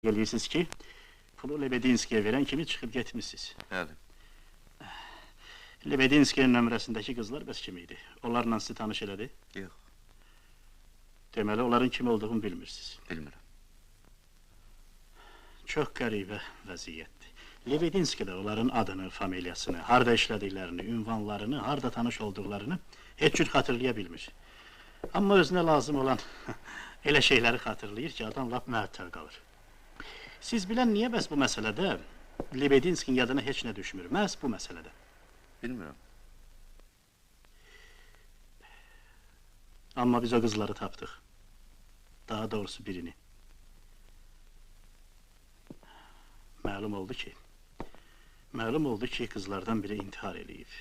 Gelirsiniz ki, pulu Lebedinski'ye veren kimi çıkıp getmişsiniz. Bəli. Lebedinski'nin nömrəsindəki qızlar bəs kim idi? Onlarla sizi tanış elədi? Yox, Deməli, onların kim olduğunu bilmirsiniz. bilmirəm. Çox qəribə vəziyyətdir. Lebedinski də onların adını, familiyasını, harda işlədiklərini, ünvanlarını, harda tanış olduqlarını heç cür xatırlaya bilmir. Amma özünə lazım olan elə şeyləri xatırlayır ki, adam lap məəttəl qalır. Siz bilən niyə bəs bu məsələdə Lebedinskinin yadına heç nə düşmür? Məhz bu məsələdə. Bilmirəm. Amma biz o qızları tapdıq. Daha doğrusu birini. Məlum oldu ki, qızlardan biri intihar eləyib.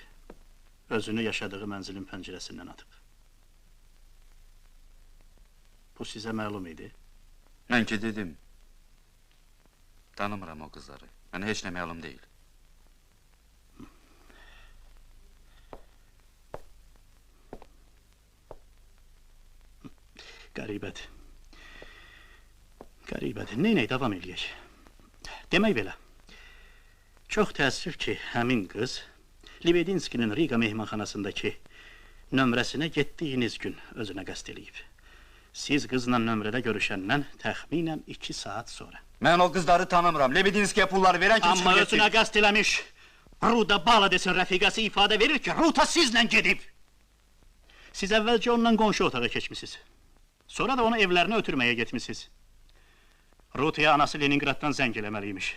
Özünü yaşadığı mənzilin pəncərəsindən atıb. Bu sizə məlum idi? Mən ki dedim. Tanımıram o qızları. Mənə heç nə məlum deyil. Qəribədir. Qəribədir. Neynək, davam eləyək. Demək belə. Çox təəssüf ki, həmin qız Lebedinskinin Riga mehmanxanasındakı nömrəsinə getdiyiniz gün özünə qəsd eləyib. Siz qızla nömrədə görüşəndən təxminən 2 saat sonra. Mən o qızları tanımıram. Lebedinskiyə pulları verən kim Amma özünə qəsd eləmiş. Ruta Baladesin rəfiqəsi ifadə verir ki, Ruta sizlə gedib. Siz əvvəlcə ondan qonşu otağa keçmişsiniz. Sonra da onu evlərinə ötürməyə getmişsiniz. Rutaya anası Leningraddan zəng eləməliymiş.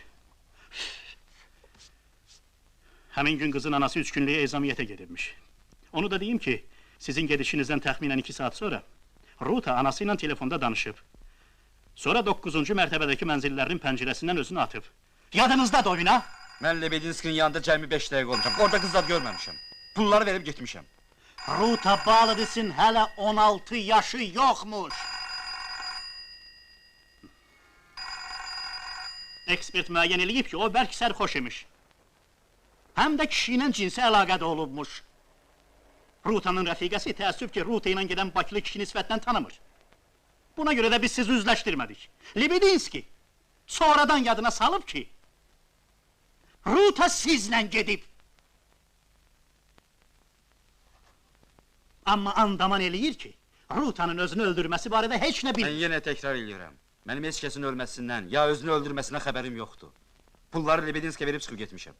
Həmin gün qızın anası 3 günlük ezamiyyətə gedibmiş. Onu da deyim ki, sizin gedişinizdən təxminən 2 saat sonra Ruta anası ilə telefonda danışıb. Sonra 9-cu mərtəbədəki mənzillərinin pəncərəsindən özünü atıb. Yadınızdadır oyun, ha? Mən Lebedinskinin yanında cəmi 5 dəqiqə olmuşam. Orada qızlar görməmişəm. Pulları verib getmişəm. Ruta Baladesin hələ 16 yaşı yoxmuş. Ekspert müəyyən eləyib ki, o bərk sərxoş imiş. Həm də kişi ilə cinsi əlaqədə olubmuş. Rutanın rəfiqəsi təəssüf ki, Ruta ilə gedən Bakılı kişi nisbətdən tanımır. Buna görə də biz sizi üzləşdirmədik. Lebedinski sonradan yadına salıb ki, Ruta sizlə gedib. Amma andaman eləyir ki, Rutanın özünü öldürməsi barədə heç nə bilmir. Mən yenə təkrar eləyirəm. Mənim heç kəsin ölməsindən, ya özünü öldürməsinə xəbərim yoxdur. Pulları Lebedinskiyə verib çıxıb getmişəm.